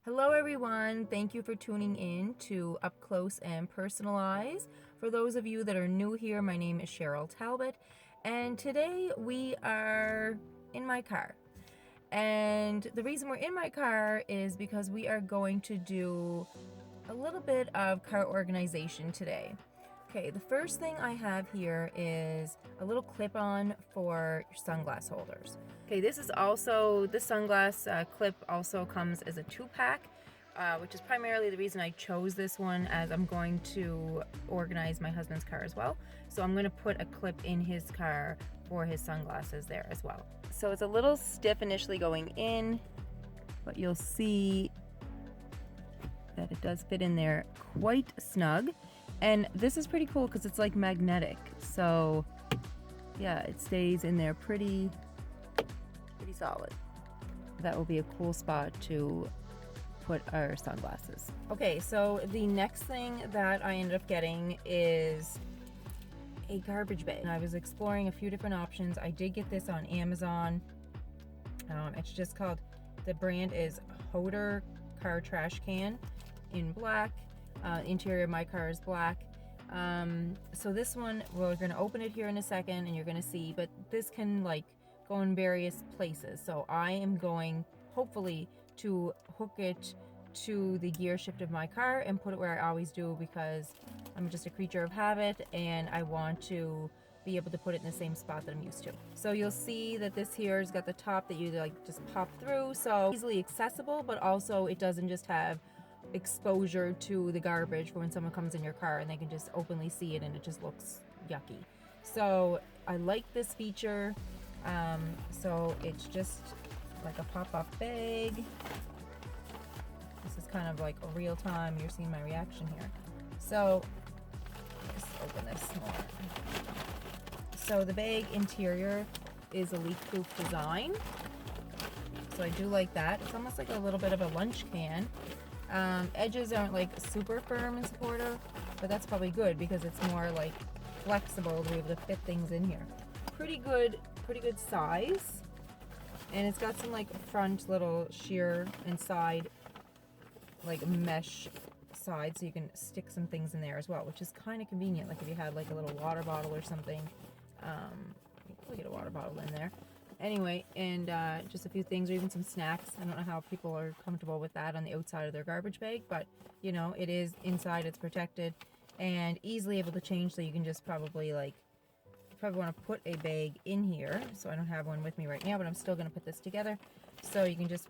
Hello everyone, thank you for tuning in to Up Close and Personalize. For those of you that are new here, my name is Cheryl Talbot, and today we are in my car. And the reason we're in my car is because we are going to do a little bit of car organization today. Okay, the first thing I have here is a little clip-on for your sunglass holders. Okay, this sunglass clip also comes as a 2-pack, which is primarily the reason I chose this one, as I'm going to organize my husband's car as well. So I'm going to put a clip in his car for his sunglasses there as well. So it's a little stiff initially going in, but you'll see that it does fit in there quite snug. And this is pretty cool because it's like magnetic. So yeah, it stays in there pretty solid. That will be a cool spot to put our sunglasses. Okay, so the next thing that I ended up getting is a garbage bag. And I was exploring a few different options. I did get this on Amazon. It's just called, the brand is Hodor Car Trash Can in black. Interior of my car is black. So this one, we're going to open it here in a second and you're going to see, but this can like go in various places. So I am going hopefully to hook it to the gear shift of my car and put it where I always do, because I'm just a creature of habit and I want to be able to put it in the same spot that I'm used to. So you'll see that this here has got the top that you like just pop through, so easily accessible, but also it doesn't just have exposure to the garbage for when someone comes in your car and they can just openly see it and it just looks yucky. So I like this feature. So it's just like a pop-up bag. This is kind of like a real time, you're seeing my reaction here. So let's open this more. So the bag interior is a leak-proof design, so I do like that. It's almost like a little bit of a lunch can. Edges aren't like super firm and supportive, but that's probably good because it's more like flexible to be able to fit things in here. Pretty good size, and it's got some like front little sheer and side like mesh side, so you can stick some things in there as well, which is kind of convenient. Like if you had like a little water bottle or something, you can get a water bottle in there. Anyway, and just a few things, or even some snacks. I don't know how people are comfortable with that on the outside of their garbage bag, but you know, it is inside, it's protected and easily able to change, so you can just probably like, you probably want to put a bag in here. So I don't have one with me right now, but I'm still going to put this together. So you can just,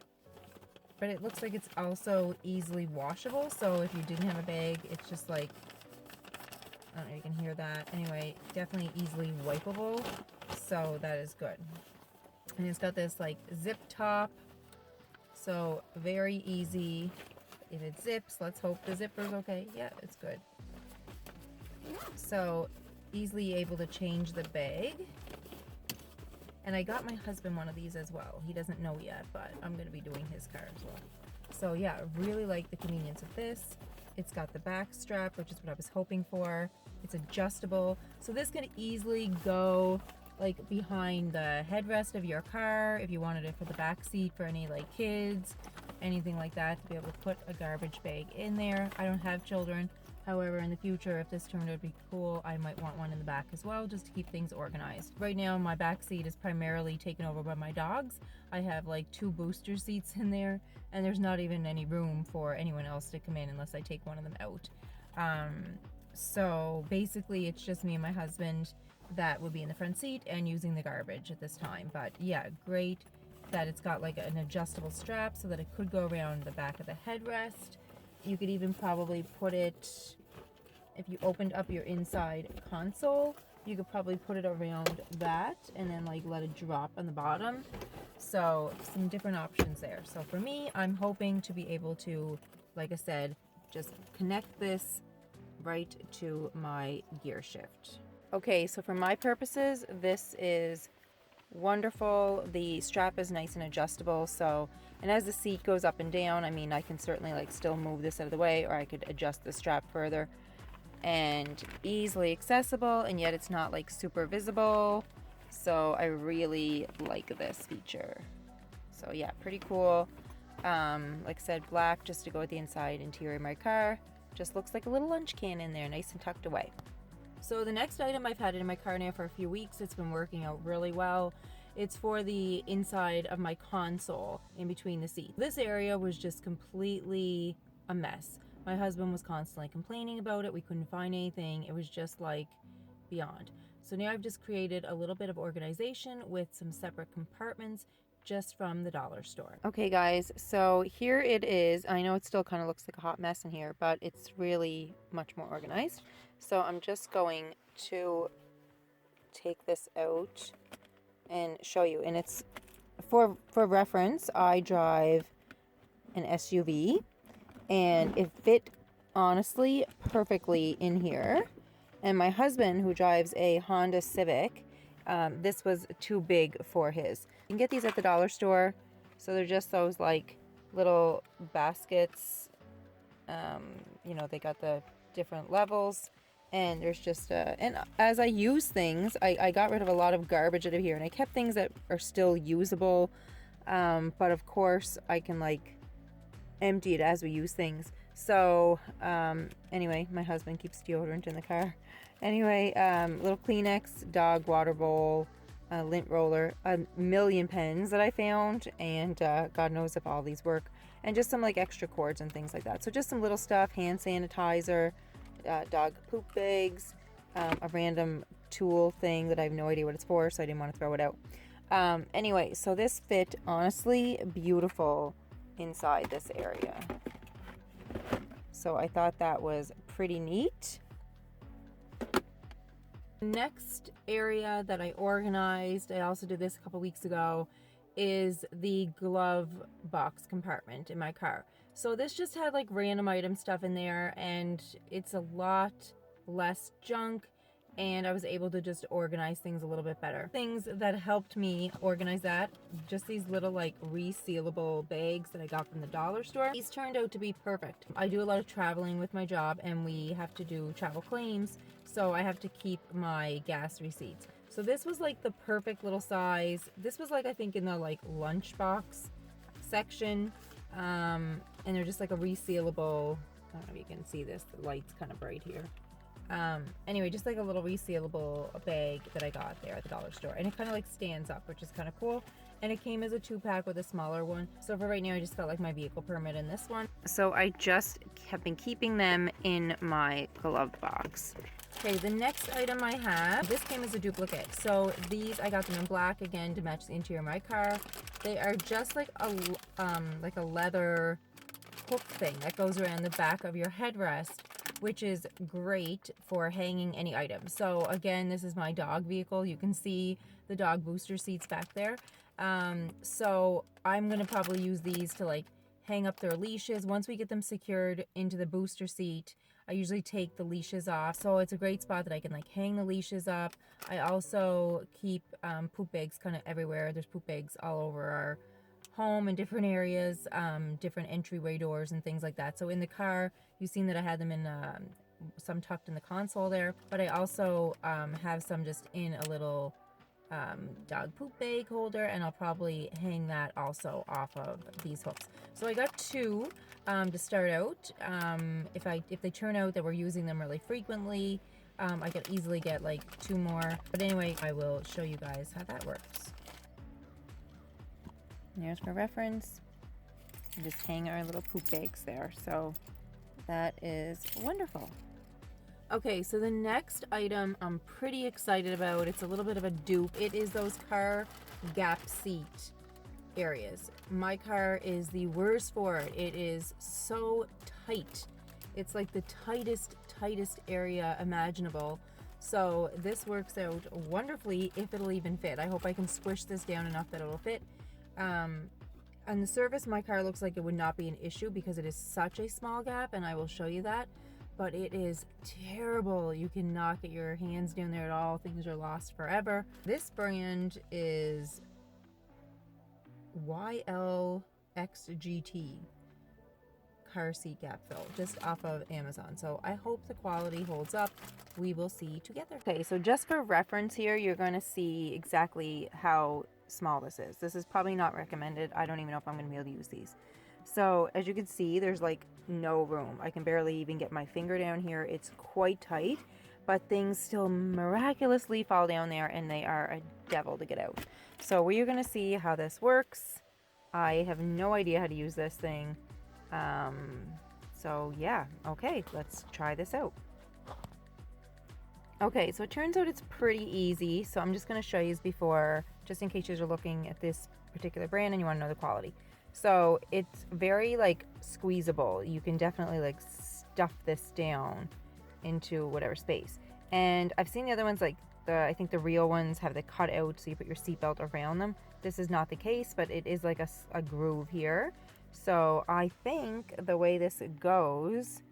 but it looks like it's also easily washable. So if you didn't have a bag, it's just like, I don't know, you can hear that. Anyway, definitely easily wipeable. So that is good. And it's got this like zip top, so very easy. If it zips, let's hope the zipper's okay. Yeah, it's good. So easily able to change the bag. And I got my husband one of these as well. He doesn't know yet, but I'm going to be doing his car as well. So yeah, I really like the convenience of this. It's got the back strap, which is what I was hoping for. It's adjustable, so this can easily go like behind the headrest of your car if you wanted it for the back seat for any like kids, anything like that, to be able to put a garbage bag in there. I don't have children, however in the future, if this turned out to be cool, I might want one in the back as well, just to keep things organized. Right now my back seat is primarily taken over by my dogs. I have like 2 booster seats in there, and there's not even any room for anyone else to come in unless I take one of them out. So basically it's just me and my husband that would be in the front seat and using the garbage at this time. But yeah, great that it's got like an adjustable strap so that it could go around the back of the headrest. You could even probably put it, if you opened up your inside console, you could probably put it around that and then like let it drop on the bottom. So some different options there. So for me, I'm hoping to be able to, like I said, just connect this right to my gear shift. Okay, so for my purposes, this is wonderful. The strap is nice and adjustable, so, and as the seat goes up and down, I mean, I can certainly like still move this out of the way, or I could adjust the strap further, and easily accessible, and yet it's not like super visible. So I really like this feature. So yeah, pretty cool. Like I said, black just to go with the inside interior of my car. Just looks like a little lunch can in there, nice and tucked away. So the next item, I've had it in my car now for a few weeks. It's been working out really well. It's for the inside of my console in between the seats. This area was just completely a mess. My husband was constantly complaining about it. We couldn't find anything. It was just like beyond. So now I've just created a little bit of organization with some separate compartments just from the dollar store. Okay guys, so here it is. I know it still kind of looks like a hot mess in here, but it's really much more organized. So I'm just going to take this out and show you. And it's for reference, I drive an SUV and it fit honestly perfectly in here. And my husband, who drives a Honda Civic, this was too big for his. You can get these at the dollar store. So they're just those like little baskets. You know, they got the different levels. And there's just, and as I use things, I got rid of a lot of garbage out of here. And I kept things that are still usable. But of course, I can like empty it as we use things. So anyway, my husband keeps deodorant in the car. Anyway, little Kleenex, dog water bowl, lint roller, a million pens that I found, and God knows if all these work, and just some like extra cords and things like that. So just some little stuff, hand sanitizer, dog poop bags, a random tool thing that I have no idea what it's for, so I didn't want to throw it out. Anyway, so this fit honestly beautiful inside this area. So I thought that was pretty neat. Next area that I organized, I also did this a couple weeks ago, is the glove box compartment in my car. So this just had like random item stuff in there, and it's a lot less junk, and I was able to just organize things a little bit better. Things that helped me organize that, just these little like resealable bags that I got from the dollar store. These turned out to be perfect. I do a lot of traveling with my job, and we have to do travel claims, so I have to keep my gas receipts. So this was like the perfect little size. This was like, I think in the like lunchbox section, and they're just like a resealable, I don't know if you can see this, the light's kind of bright here. Anyway, just like a little resealable bag that I got there at the dollar store, and it kind of like stands up, which is kind of cool. And it came as a 2-pack with a smaller one. So for right now, I just got like my vehicle permit in this one. So I just have been keeping them in my glove box. Okay, the next item I have, this came as a duplicate. So these, I got them in black again to match the interior of my car. They are just like a leather hook thing that goes around the back of your headrest, which is great for hanging any items. So again, this is my dog vehicle. You can see the dog booster seats back there. So I'm gonna probably use these to like hang up their leashes. Once we get them secured into the booster seat, I usually take the leashes off. So it's a great spot that I can like hang the leashes up. I also keep poop bags kind of everywhere. There's poop bags all over our home in different areas, different entryway doors and things like that. So in the car, you've seen that I had them in some tucked in the console there, but I also have some just in a little dog poop bag holder, and I'll probably hang that also off of these hooks. So I got 2 to start out. If they turn out that we're using them really frequently, I could easily get like 2 more. But anyway, I will show you guys how that works. There's my reference. We just hang our little poop bags there. So that is wonderful. Okay, so the next item I'm pretty excited about. It's a little bit of a dupe. It is those car gap seat areas. My car is the worst for it. It is so tight. It's like the tightest area imaginable. So this works out wonderfully if it'll even fit. I hope I can squish this down enough that it'll fit. On the surface, my car looks like it would not be an issue because it is such a small gap, and I will show you that. But it is terrible. You cannot get your hands down there at all. Things are lost forever. This brand is YLXGT car seat gap fill, just off of Amazon. So I hope the quality holds up. We will see together. Okay, so just for reference here, you're going to see exactly how small this is. This is probably not recommended. I don't even know if I'm going to be able to use these. So as you can see, there's like no room. I can barely even get my finger down here. It's quite tight, but things still miraculously fall down there, and they are a devil to get out. So we're going to see how this works. I have no idea how to use this thing. So yeah, okay, let's try this out. Okay, so it turns out it's pretty easy. So I'm just going to show you before, just in case you're looking at this particular brand and you want to know the quality. So it's very like squeezable. You can definitely like stuff this down into whatever space. And I've seen the other ones, like I think the real ones have the cutout, so you put your seatbelt around them. This is not the case, but it is like a groove here. So I think the way this goes,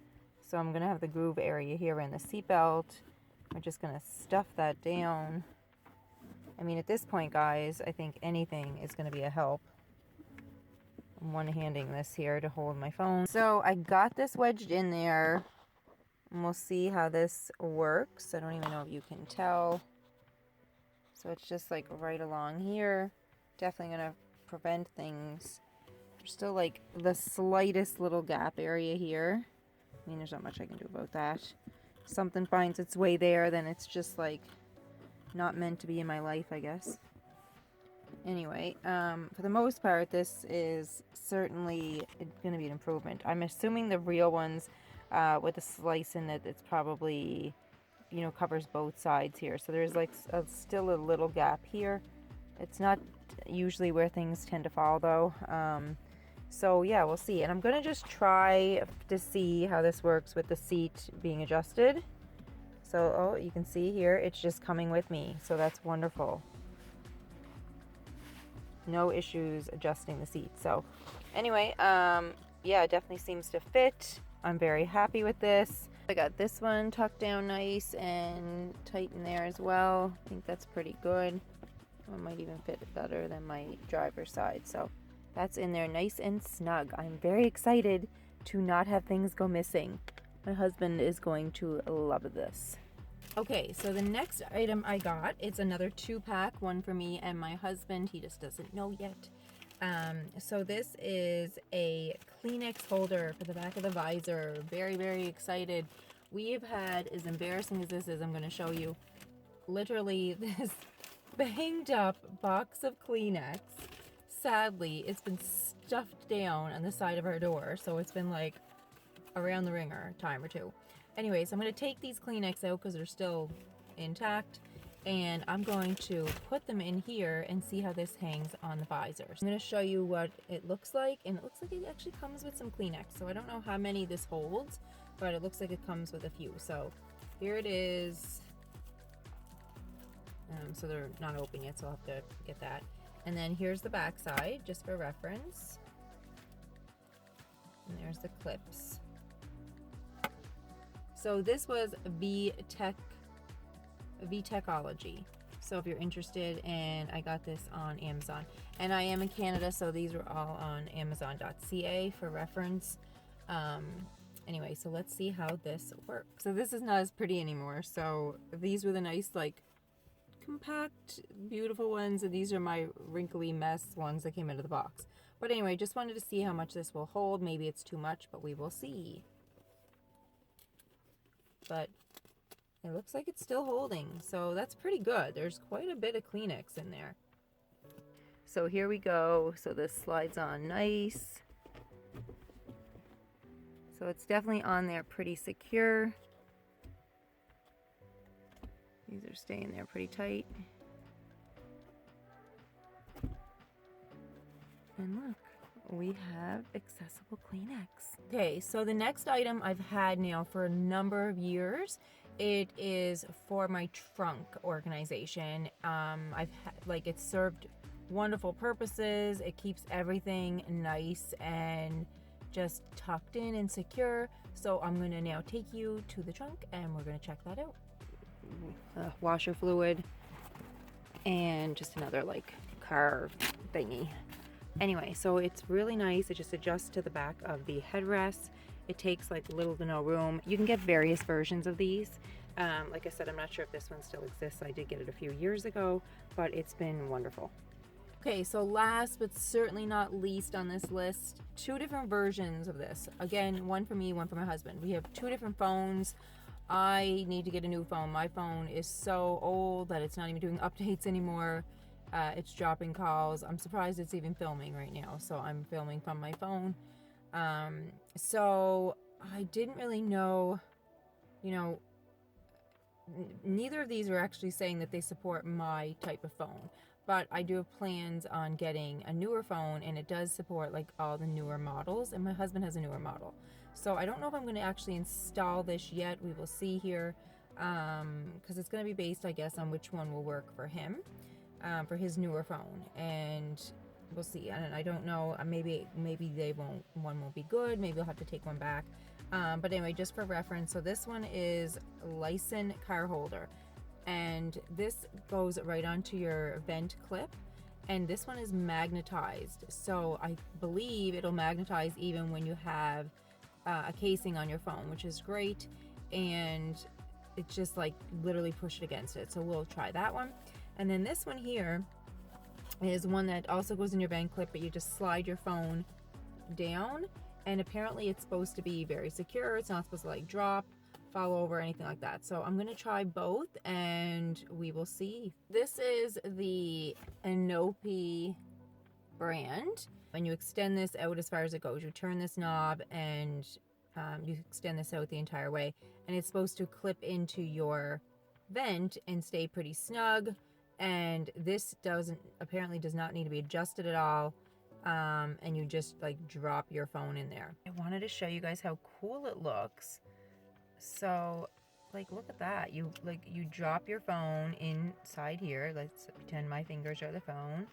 so I'm gonna have the groove area here in the seatbelt. We're just gonna stuff that down. I mean, at this point, guys, I think anything is gonna be a help. I'm one-handing this here to hold my phone. So I got this wedged in there, and we'll see how this works. I don't even know if you can tell. So it's just like right along here. Definitely gonna prevent things. There's still like the slightest little gap area here. I mean, there's not much I can do about that. If something finds its way there, then it's just like not meant to be in my life, I guess. Anyway, for the most part, this is certainly going to be an improvement. I'm assuming the real ones with the slice in it, it's probably, you know, covers both sides here. So there's like still a little gap here. It's not usually where things tend to fall though. So yeah, we'll see. And I'm going to just try to see how this works with the seat being adjusted. So, oh, you can see here, it's just coming with me. So that's wonderful. No issues adjusting the seat. So anyway, yeah, it definitely seems to fit. I'm very happy with this. I got this one tucked down nice and tight in there as well. I think that's pretty good. It might even fit better than my driver's side. So that's in there nice and snug. I'm very excited to not have things go missing. My husband is going to love this. Okay, so the next item I got, it's another 2-pack, one for me and my husband. He just doesn't know yet. So this is a Kleenex holder for the back of the visor. Very, very excited. We've had, as embarrassing as this is, I'm going to show you, literally this banged up box of Kleenex. Sadly, it's been stuffed down on the side of our door, so it's been like around the ringer a time or two. Anyways, I'm going to take these Kleenex out because they're still intact, and I'm going to put them in here and see how this hangs on the visor. So I'm going to show you what it looks like, and it looks like it actually comes with some Kleenex. So I don't know how many this holds, but it looks like it comes with a few. So here it is. So they're not open yet, so I'll have to get that. And then here's the back side, just for reference. And there's the clips. So this was V-Techology. So if you're interested, and I got this on Amazon. And I am in Canada, so these were all on Amazon.ca for reference. Anyway, so let's see how this works. So this is not as pretty anymore. So these were the nice, like, compact, beautiful ones, and these are my wrinkly mess ones that came out of the box. But anyway, just wanted to see how much this will hold. Maybe it's too much, but we will see. But it looks like it's still holding, so that's pretty good. There's quite a bit of Kleenex in there. So here we go. So this slides on nice. So it's definitely on there pretty secure. These are staying there pretty tight. And look, we have accessible Kleenex. Okay, so the next item I've had now for a number of years. It is for my trunk organization. It's served wonderful purposes. It keeps everything nice and just tucked in and secure. So I'm gonna now take you to the trunk and we're gonna check that out. Washer fluid and just another like car thingy. Anyway, so it's really nice. It just adjusts to the back of the headrest. It takes like little to no room. You can get various versions of these. Like I said, I'm not sure if this one still exists. I did get it a few years ago, but it's been wonderful. Okay, so last but certainly not least on this list, 2 different versions of this. Again, one for me, one for my husband. We have 2 different phones. I need to get a new phone. My phone is so old that it's not even doing updates anymore. It's dropping calls. I'm surprised it's even filming right now. So I'm filming from my phone. So I didn't really know, neither of these are actually saying that they support my type of phone. But I do have plans on getting a newer phone, and it does support like all the newer models, and my husband has a newer model. So I don't know if I'm going to actually install this yet. We will see here, because it's going to be based, I guess, on which one will work for him, for his newer phone, and we'll see. And I don't know. Maybe one won't be good. Maybe I'll have to take one back. But anyway, just for reference, so this one is Lyson car holder. And this goes right onto your vent clip, and this one is magnetized, so I believe it'll magnetize even when you have a casing on your phone, which is great. And it's just like literally push it against it, so we'll try that one. And then this one here is one that also goes in your vent clip, but you just slide your phone down, and apparently it's supposed to be very secure. It's not supposed to like drop, fall over, anything like that. So I'm gonna try both and we will see. This is the Anopi brand. When you extend this out as far as it goes, you turn this knob and you extend this out the entire way, and it's supposed to clip into your vent and stay pretty snug. And this apparently does not need to be adjusted at all. And you just like drop your phone in there. I wanted to show you guys how cool it looks. So like, look at that. You drop your phone inside here. Let's pretend my fingers are the phone,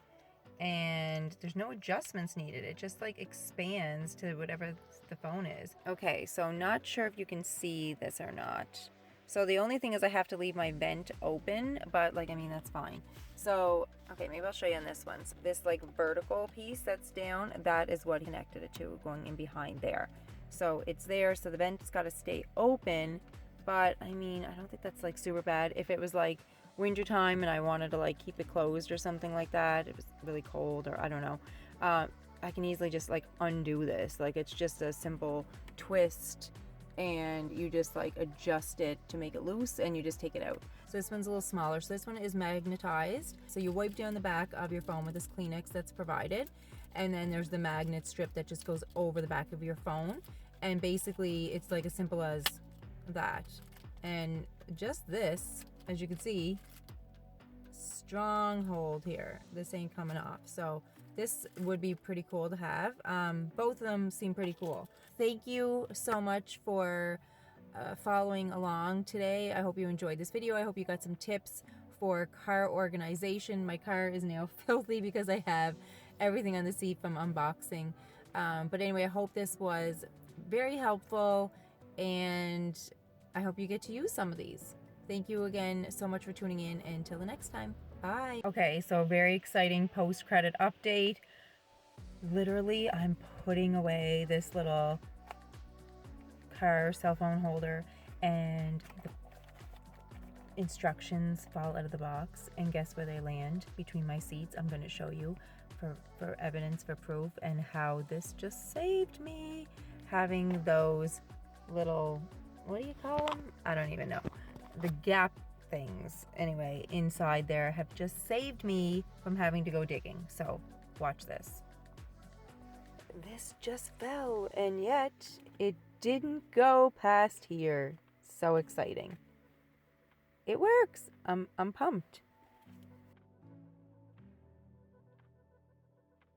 and there's no adjustments needed. It just like expands to whatever the phone is. Okay, so not sure if you can see this or not. So the only thing is I have to leave my vent open, but like, I mean, that's fine. So, okay, maybe I'll show you on this one. So this like vertical piece that's down, that is what connected it to, going in behind there. So it's there, so the vent's got to stay open, but I mean, I don't think that's like super bad. If it was like winter time and I wanted to like keep it closed or something like that, it was really cold, or I don't know, I can easily just like undo this. Like, it's just a simple twist, and you just like adjust it to make it loose, and you just take it out. So this one's a little smaller. So this one is magnetized. So you wipe down the back of your phone with this Kleenex that's provided, and then there's the magnet strip that just goes over the back of your phone. And basically it's like as simple as that. And just this, as you can see, strong hold here. This ain't coming off. So this would be pretty cool to have. Both of them seem pretty cool. Thank you so much for following along today. I hope you enjoyed this video. I hope you got some tips for car organization. My car is now filthy because I have everything on the seat from unboxing. But anyway, I hope this was very helpful, and I hope you get to use some of these. Thank you again so much for tuning in, and until the next time. Bye. Okay, so very exciting post-credit update. Literally, I'm putting away this little car cell phone holder, and the instructions fall out of the box, and guess where they land? Between my seats. I'm going to show you for evidence, for proof, and how this just saved me. Having those little, what do you call them? I don't even know. The gap things, anyway, inside there have just saved me from having to go digging. So watch this. This just fell, and yet it didn't go past here. So exciting. It works. I'm pumped.